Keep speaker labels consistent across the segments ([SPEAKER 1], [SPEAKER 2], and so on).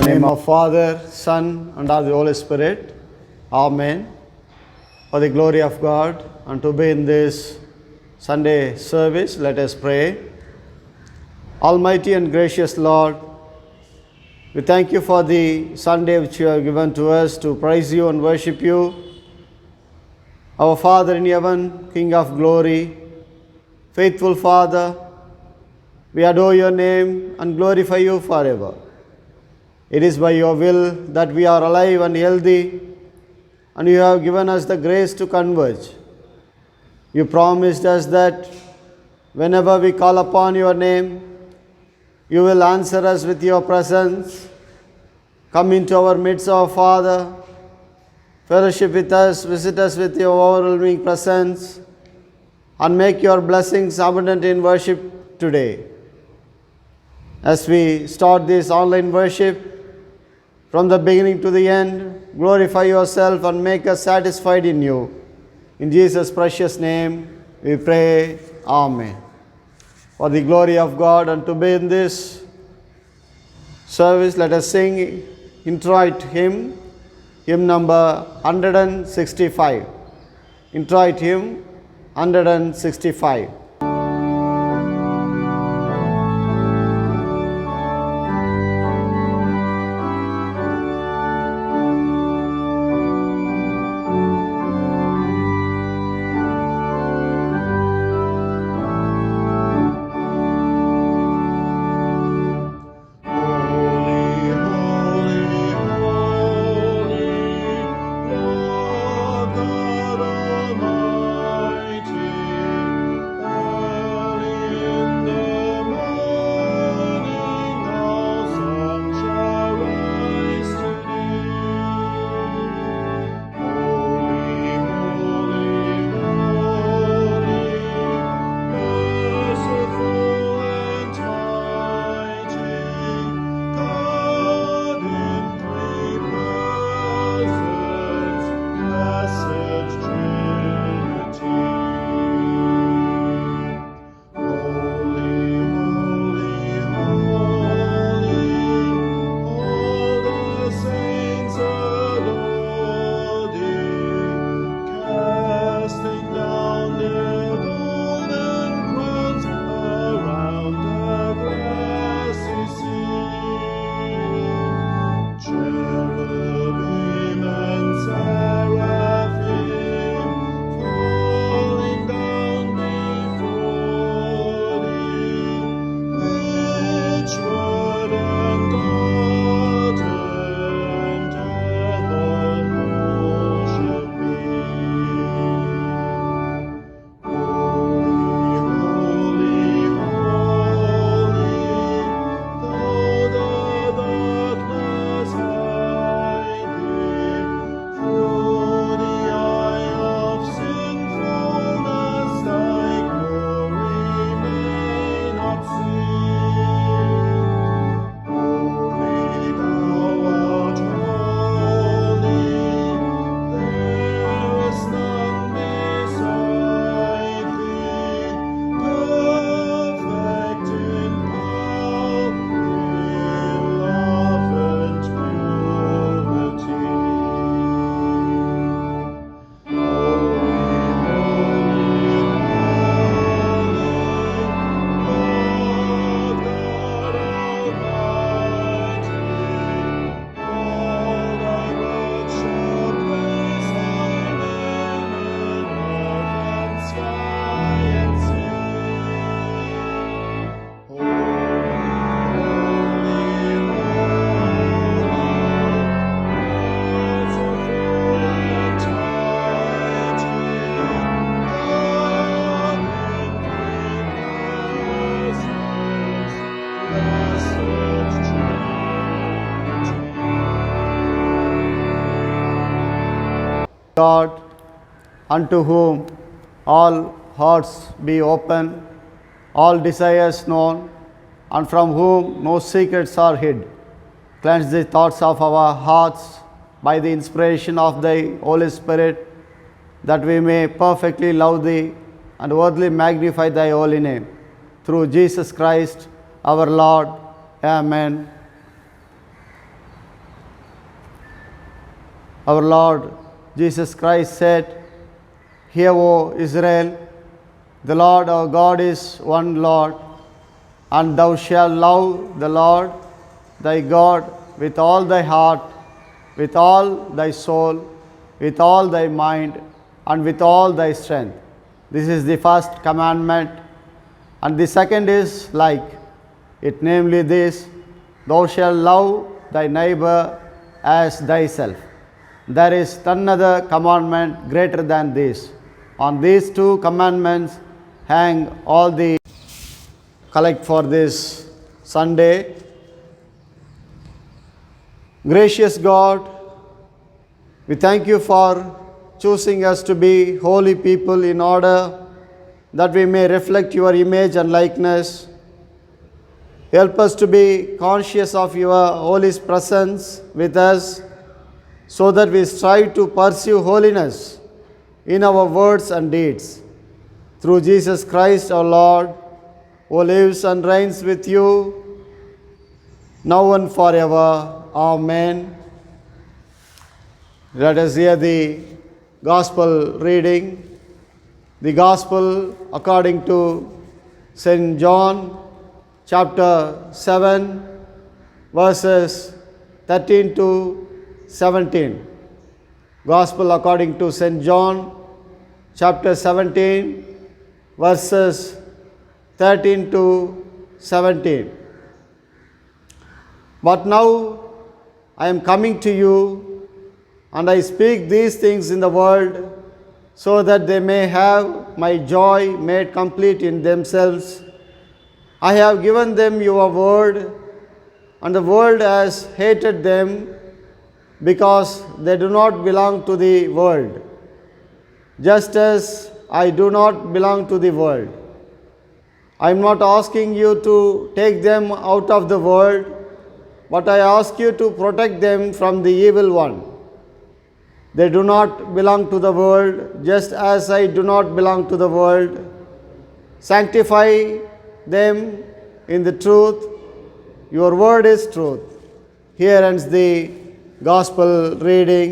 [SPEAKER 1] name of Father, Son, and of the Holy Spirit. Amen. For the glory of God, and to be in this Sunday service, let us pray. Almighty and gracious Lord, we thank you for the Sunday which you have given to us to praise you and worship you. Our Father in heaven, King of glory, faithful Father, we adore your name and glorify you forever. It is by your will that we are alive and healthy, and you have given us the grace to converge. You promised us that whenever we call upon your name, you will answer us with your presence. Come into our midst, our Father, fellowship with us, visit us with your overwhelming presence, and make your blessings abundant in worship today. As we start this online worship, from the beginning to the end, glorify yourself and make us satisfied in you. In Jesus' precious name we pray. Amen. For the glory of God, and to be in this service, let us sing Introit Hymn, hymn number 165. Introit Hymn 165. God, unto whom all hearts be open, all desires known, and from whom no secrets are hid. Cleanse the thoughts of our hearts by the inspiration of thy Holy Spirit, that we may perfectly love thee and worthily magnify thy holy name. Through Jesus Christ our Lord. Amen. Our Lord Jesus Christ said, "Hear, O Israel, the Lord our God is one Lord, and thou shalt love the Lord thy God with all thy heart, with all thy soul, with all thy mind, and with all thy strength." This is the first commandment. And the second is like it, namely this: "Thou shalt love thy neighbor as thyself." There is none other commandment greater than this. On these two commandments hang all the collect for this Sunday. Gracious God, we thank you for choosing us to be holy people in order that we may reflect your image and likeness. Help us to be conscious of your Holy presence with us, so that we strive to pursue holiness in our words and deeds. Through Jesus Christ our Lord, who lives and reigns with you now and forever. Amen. Let us hear the Gospel reading. The Gospel according to St. John, chapter 7, verses 13 to 17. Gospel according to St. John, chapter 17, verses 13 to 17. "But now I am coming to you, and I speak these things in the world, so that they may have my joy made complete in themselves. I have given them your word, and the world has hated them, because they do not belong to the world, just as I do not belong to the world. I am not asking you to take them out of the world, but I ask you to protect them from the evil one. They do not belong to the world, just as I do not belong to the world. Sanctify them in the truth. Your word is truth." Here ends the Gospel reading.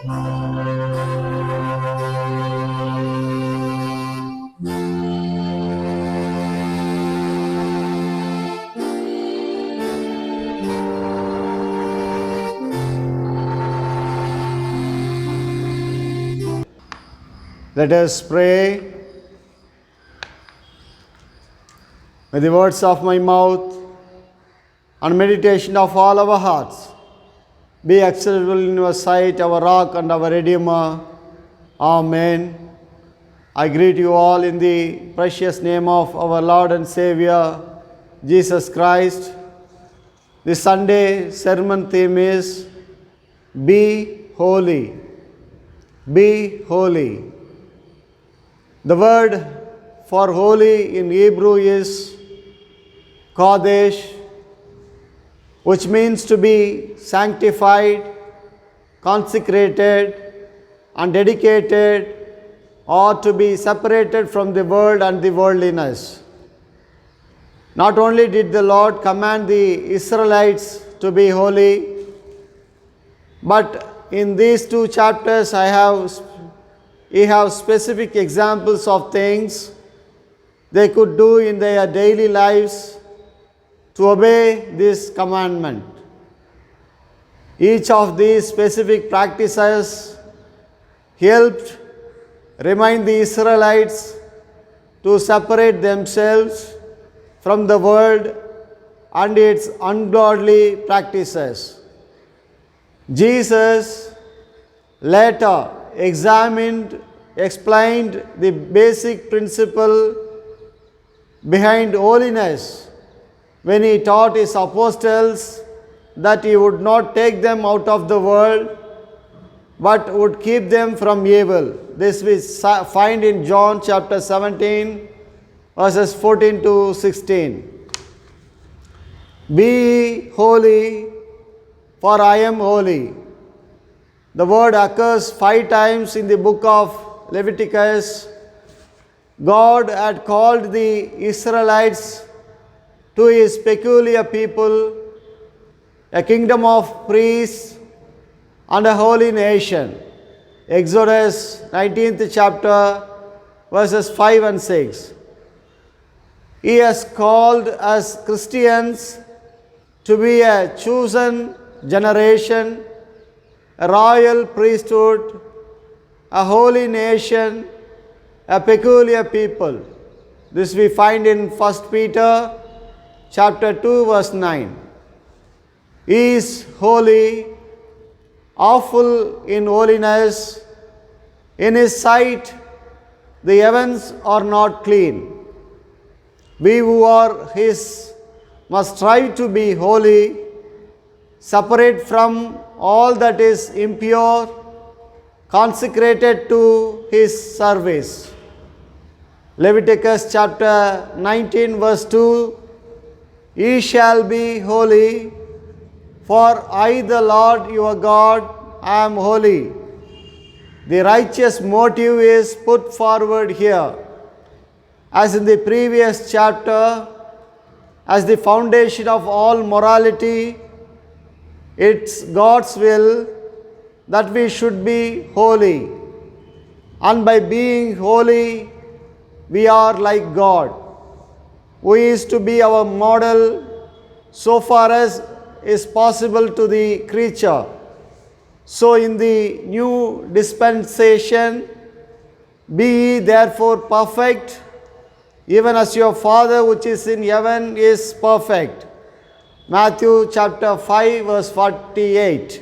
[SPEAKER 1] Let us pray. May the words of my mouth and meditation of all our hearts be acceptable in your sight, our rock and our redeemer. Amen. I greet you all in the precious name of our Lord and Savior, Jesus Christ. The Sunday sermon theme is Be Holy. Be holy. The word for holy in Hebrew is Kodesh, which means to be sanctified, consecrated, and dedicated, or to be separated from the world and the worldliness. Not only did the Lord command the Israelites to be holy, but in these two chapters He have specific examples of things they could do in their daily lives to obey this commandment. Each of these specific practices helped remind the Israelites to separate themselves from the world and its ungodly practices. Jesus later explained the basic principle behind holiness when he taught his apostles that he would not take them out of the world but would keep them from evil. This we find in John chapter 17 verses 14 to 16. Be ye holy, for I am holy. The word occurs 5 times in the book of Leviticus. God had called the Israelites to his peculiar people, a kingdom of priests and a holy nation. Exodus 19th chapter verses 5 and 6. He has called us Christians to be a chosen generation, a royal priesthood, a holy nation, a peculiar people. This we find in 1 Peter chapter 2 verse 9. He is holy, awful in holiness. In his sight, the heavens are not clean. We who are his must strive to be holy, separate from all that is impure, consecrated to his service. Leviticus chapter 19 verse 2, Ye shall be holy, for I the Lord your God am holy. The righteous motive is put forward here. As in the previous chapter, as the foundation of all morality, it's God's will that we should be holy. And by being holy, we are like God, who is to be our model so far as is possible to the creature. So in the new dispensation, be ye therefore perfect, even as your Father which is in heaven is perfect. Matthew chapter 5 verse 48.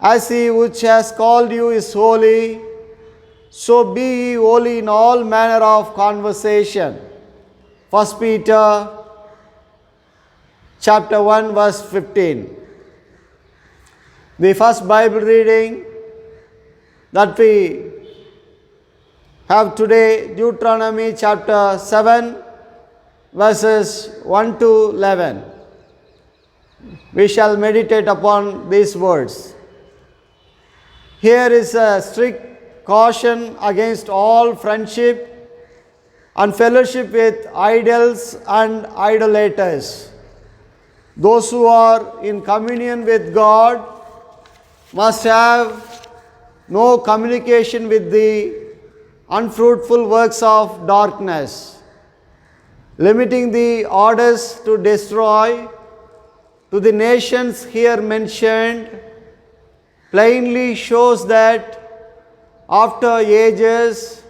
[SPEAKER 1] As he which has called you is holy, so be ye holy in all manner of conversation. 1 Peter chapter 1 verse 15. The first Bible reading that we have today, Deuteronomy chapter 7 verses 1 to 11. We shall meditate upon these words. Here is a strict caution against all friendship and fellowship with idols and idolaters. Those who are in communion with God must have no communication with the unfruitful works of darkness, limiting the orders to destroy to the nations here mentioned, plainly shows that after ages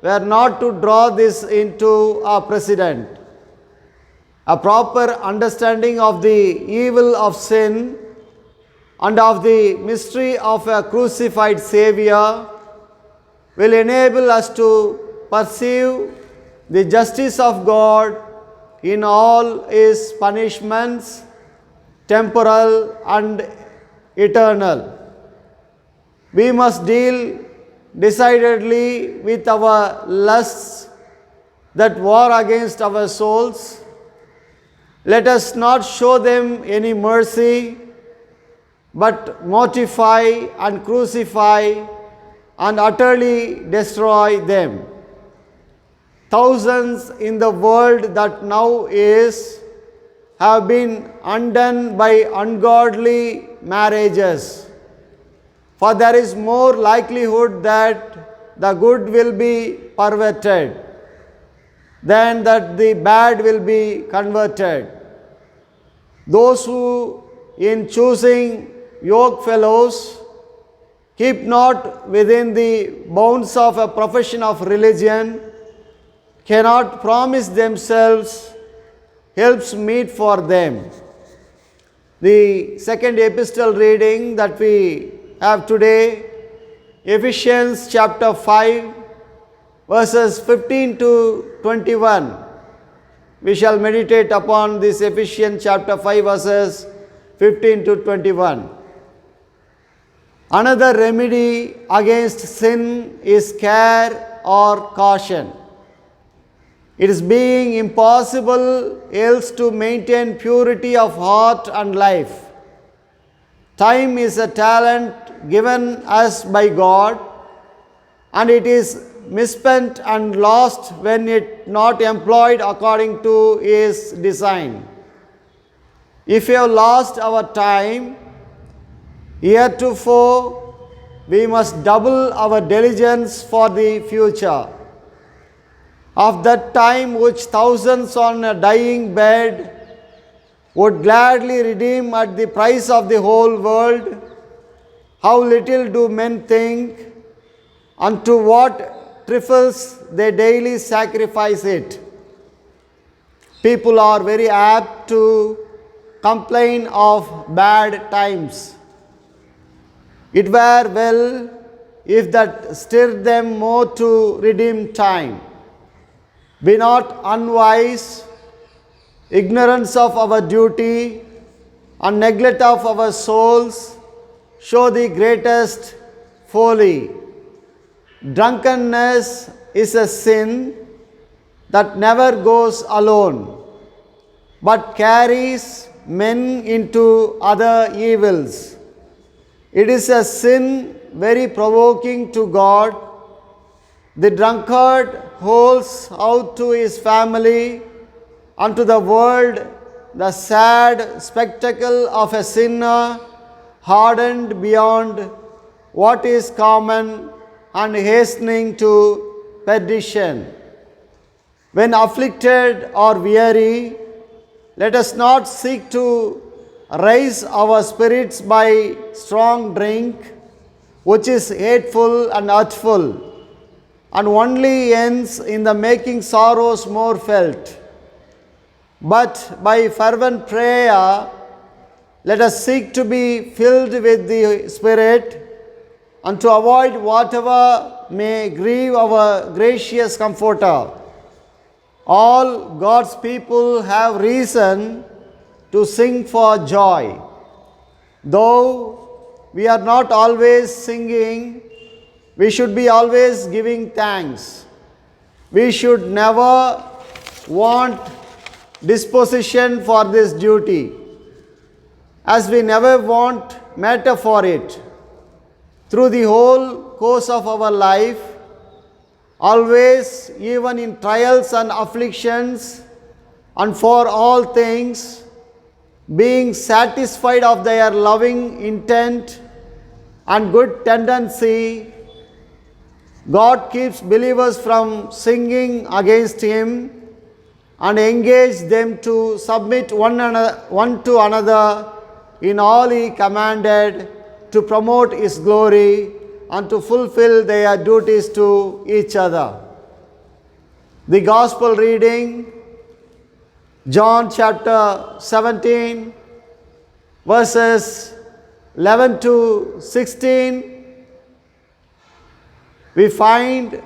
[SPEAKER 1] we are not to draw this into a precedent. A proper understanding of the evil of sin and of the mystery of a crucified Savior will enable us to perceive the justice of God in all His punishments, temporal and eternal. We must deal decidedly with our lusts that war against our souls. Let us not show them any mercy, but mortify and crucify and utterly destroy them. Thousands in the world that now is have been undone by ungodly marriages. For there is more likelihood that the good will be perverted than that the bad will be converted. Those who in choosing yoke fellows keep not within the bounds of a profession of religion cannot promise themselves helps meet for them. The second epistle reading that we have today, Ephesians chapter 5, verses 15 to 21. We shall meditate upon this Ephesians chapter 5, verses 15 to 21. Another remedy against sin is care or caution. It is being impossible else to maintain purity of heart and life. Time is a talent given us by God, and it is misspent and lost when it not employed according to His design. If we have lost our time, heretofore we must double our diligence for the future. Of that time which thousands on a dying bed would gladly redeem at the price of the whole world, how little do men think unto what trifles they daily sacrifice it. People are very apt to complain of bad times. It were well if that stirred them more to redeem time. Be not unwise. Ignorance of our duty and neglect of our souls show the greatest folly. Drunkenness is a sin that never goes alone, but carries men into other evils. It is a sin very provoking to God. The drunkard holds out to his family and to the world the sad spectacle of a sinner hardened beyond what is common and hastening to perdition. When afflicted or weary, let us not seek to raise our spirits by strong drink, which is hateful and hurtful, and only ends in the making sorrows more felt. But by fervent prayer, let us seek to be filled with the Spirit and to avoid whatever may grieve our gracious Comforter. All God's people have reason to sing for joy. Though we are not always singing, we should be always giving thanks. We should never want disposition for this duty, as we never want matter for it. Through the whole course of our life, always, even in trials and afflictions, and for all things, being satisfied of their loving intent and good tendency, God keeps believers from singing against Him and engage them to submit one to another in all He commanded, to promote His glory and to fulfill their duties to each other. The Gospel reading, John chapter 17, verses 11 to 16. We find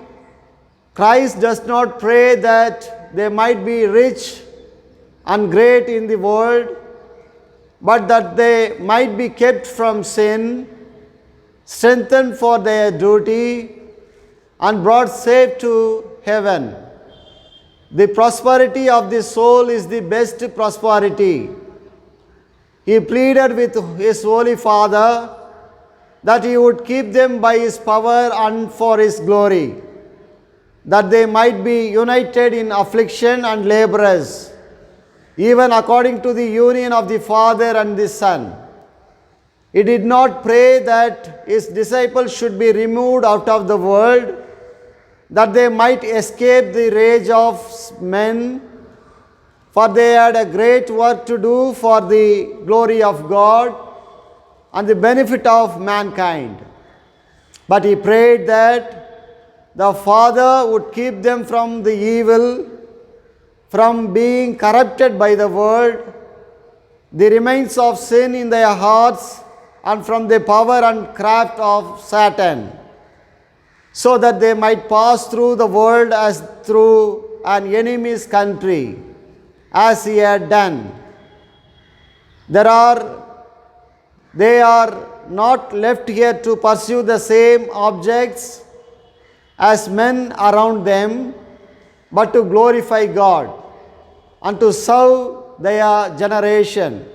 [SPEAKER 1] Christ does not pray that they might be rich and great in the world, but that they might be kept from sin, strengthened for their duty, and brought safe to heaven. The prosperity of the soul is the best prosperity. He pleaded with His Holy Father that He would keep them by His power and for His glory, that they might be united in affliction and laborers, even according to the union of the Father and the Son. He did not pray that His disciples should be removed out of the world, that they might escape the rage of men, for they had a great work to do for the glory of God and the benefit of mankind. But He prayed that the Father would keep them from the evil, from being corrupted by the world, the remains of sin in their hearts, and from the power and craft of Satan, so that they might pass through the world as through an enemy's country, as He had done. They are not left here to pursue the same objects as men around them, but to glorify God and to serve their generation.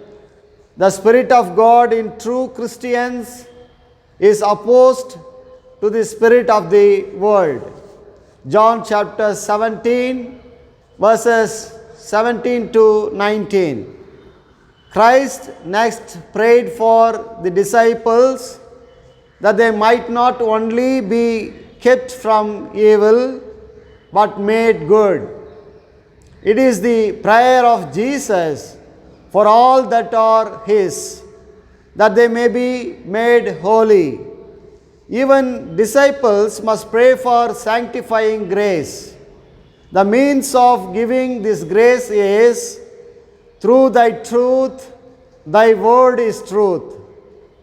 [SPEAKER 1] The Spirit of God in true Christians is opposed to the spirit of the world. John chapter 17, verses 17 to 19. Christ next prayed for the disciples that they might not only be kept from evil, but made good. It is the prayer of Jesus for all that are His, that they may be made holy. Even disciples must pray for sanctifying grace. The means of giving this grace is through Thy truth. Thy word is truth.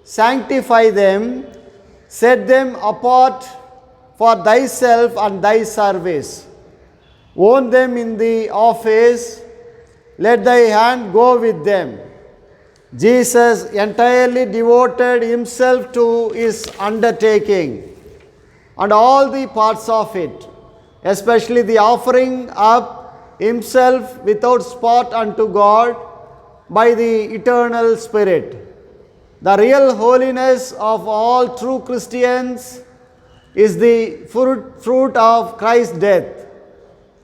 [SPEAKER 1] Sanctify them, set them apart for Thyself and Thy service. Own them in the office. Let Thy hand go with them. Jesus entirely devoted Himself to His undertaking and all the parts of it, especially the offering up Himself without spot unto God by the eternal Spirit. The real holiness of all true Christians is the fruit of Christ's death,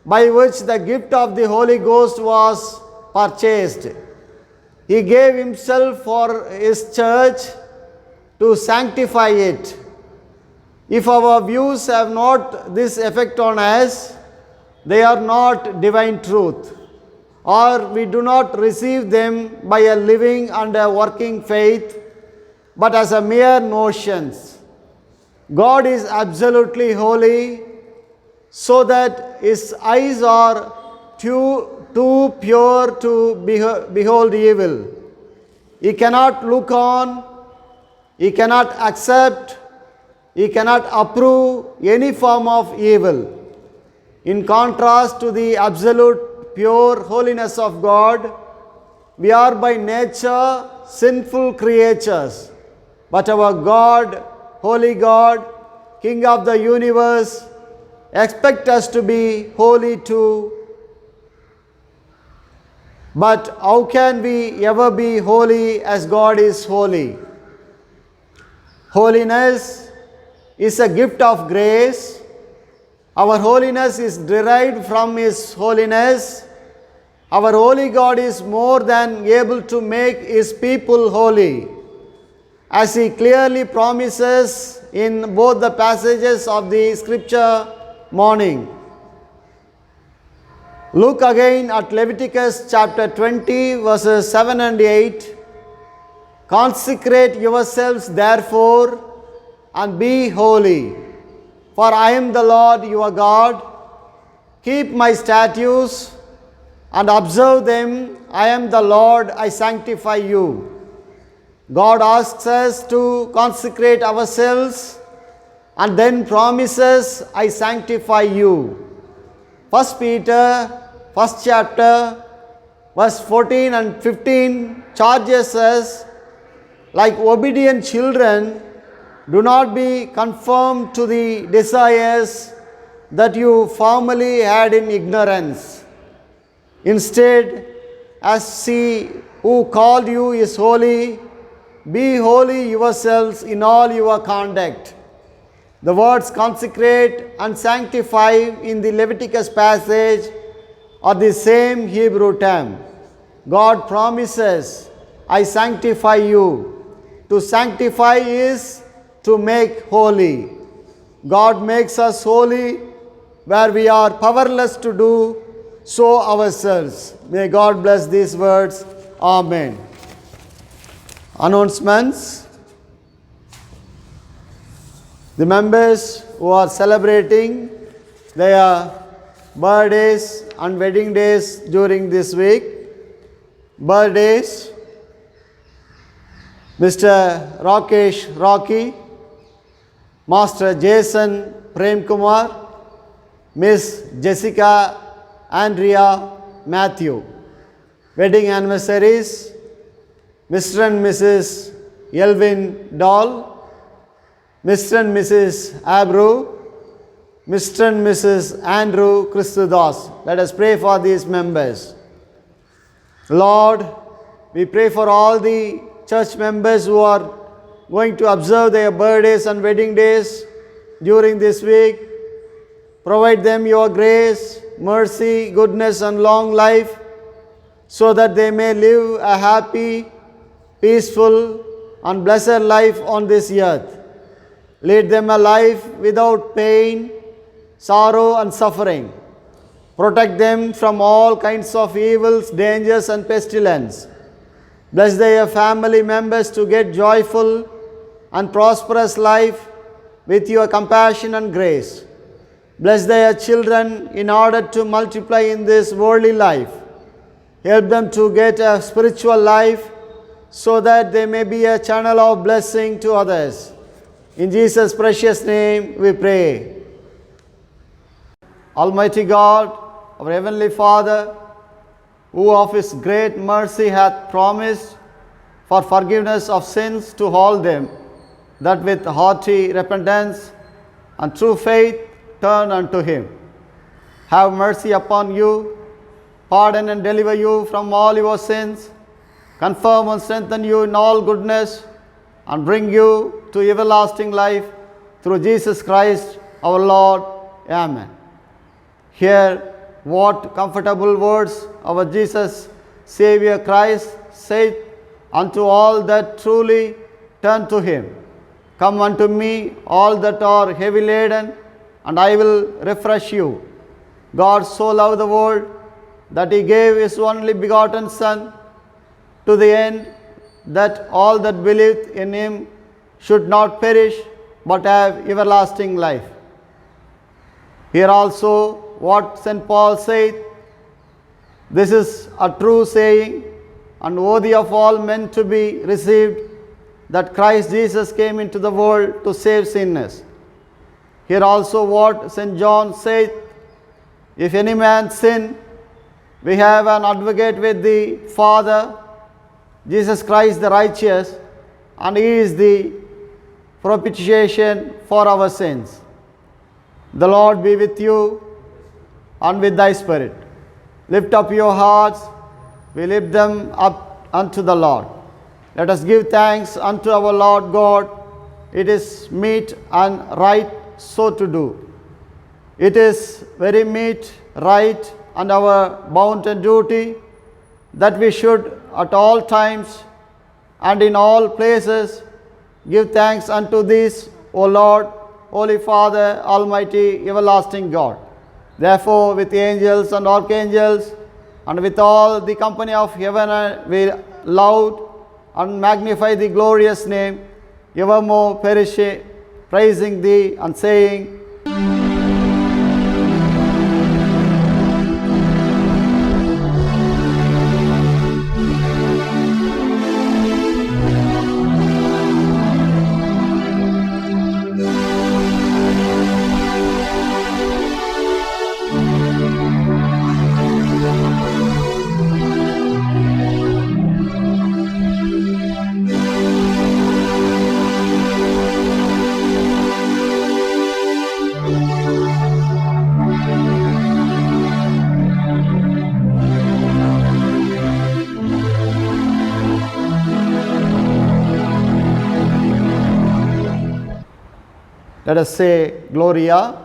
[SPEAKER 1] by which the gift of the Holy Ghost was purchased. He gave Himself for His church to sanctify it. If our views have not this effect on us, they are not divine truth, or we do not receive them by a living and a working faith, but as a mere notions. God is absolutely holy, so that His eyes are too pure to behold evil. He cannot look on, He cannot accept, He cannot approve any form of evil. In contrast to the absolute pure holiness of God, we are by nature sinful creatures. But our God, holy God, King of the universe, expects us to be holy too. But how can we ever be holy as God is holy? Holiness is a gift of grace. Our holiness is derived from His holiness. Our holy God is more than able to make His people holy. as he clearly promises in both the passages of the scripture morning. Look again at Leviticus chapter 20, verses 7 and 8. Consecrate yourselves therefore and be holy, for I am the Lord your God. Keep my statutes and observe them. I am the Lord, I sanctify you. God asks us to consecrate ourselves and then promises, I sanctify you. 1 Peter, 1st chapter, verse 14 and 15 charges us, like obedient children, do not be conformed to the desires that you formerly had in ignorance. Instead, as He who called you is holy, be holy yourselves in all your conduct. The words consecrate and sanctify in the Leviticus passage are the same Hebrew term. God promises, I sanctify you. To sanctify is to make holy. God makes us holy where we are powerless to do so ourselves. May God bless these words. Amen. Announcements. The members who are celebrating their birthdays and wedding days during this week. Birthdays: Mr. Rakesh Rocky, Master Jason Prem Kumar, Miss Jessica Andrea Matthew. Wedding anniversaries: Mr. and Mrs. Elvin Dahl, Mr. and Mrs. Abru, Mr. and Mrs. Andrew Christudas. Let us pray for these members. Lord, we pray for all the church members who are going to observe their birthdays and wedding days during this week. Provide them your grace, mercy, goodness, and long life, so that they may live a happy, peaceful, and blessed life on this earth. Lead them a life without pain, sorrow, and suffering. Protect them from all kinds of evils, dangers, and pestilence. Bless their family members to get joyful and prosperous life with your compassion and grace. Bless their children in order to multiply in this worldly life. Help them to get a spiritual life so that they may be a channel of blessing to others. In Jesus' precious name we pray. Almighty God, our Heavenly Father, who of His great mercy hath promised for forgiveness of sins to all them that with hearty repentance and true faith turn unto Him. Have mercy upon you, pardon and deliver you from all your sins, confirm and strengthen you in all goodness, and bring you to everlasting life through Jesus Christ our Lord. Amen. Hear what comfortable words our Jesus Savior Christ said unto all that truly turn to Him. Come unto me, all that are heavy laden, and I will refresh you. God so loved the world that He gave His only begotten Son, to the end that all that believeth in Him should not perish, but have everlasting life. Here also what St. Paul saith, this is a true saying, and worthy of all men to be received, that Christ Jesus came into the world to save sinners. Here also what St. John saith, if any man sin, we have an advocate with the Father, Jesus Christ the righteous, and He is the propitiation for our sins. The Lord be with you and with thy spirit. Lift up your hearts, we lift them up unto the Lord. Let us give thanks unto our Lord God. It is meet and right so to do. It is very meet, right, and our bounden duty that we should at all times and in all places give thanks unto this, O Lord, Holy Father, Almighty, everlasting God. Therefore, with the angels and archangels, and with all the company of heaven, we laud and magnify the glorious name, evermore praising thee and saying, let us say Gloria.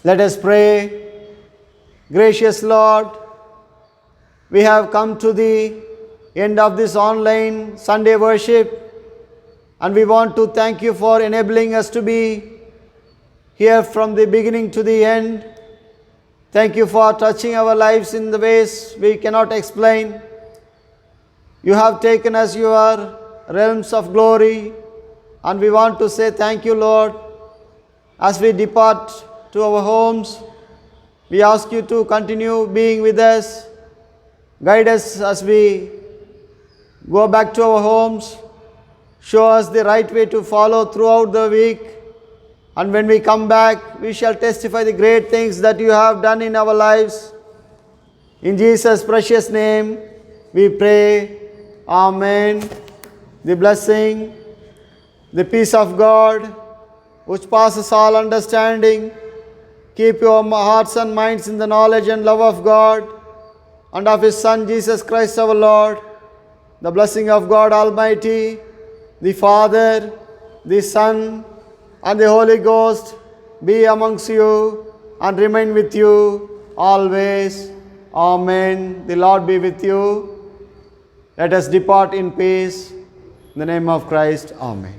[SPEAKER 1] Let us pray. Gracious Lord, we have come to the end of this online Sunday worship, and we want to thank you for enabling us to be here from the beginning to the end. Thank you for touching our lives in the ways we cannot explain. You have taken us your realms of glory, and we want to say thank you, Lord. As we depart to our homes, we ask you to continue being with us. Guide us as we go back to our homes. Show us the right way to follow throughout the week. And when we come back, we shall testify the great things that you have done in our lives. In Jesus' precious name, we pray. Amen. The blessing, the peace of God, which passes all understanding, keep your hearts and minds in the knowledge and love of God and of His Son, Jesus Christ our Lord. The blessing of God Almighty, the Father, the Son, and the Holy Ghost be amongst you and remain with you always. Amen. The Lord be with you. Let us depart in peace. In the name of Christ. Amen.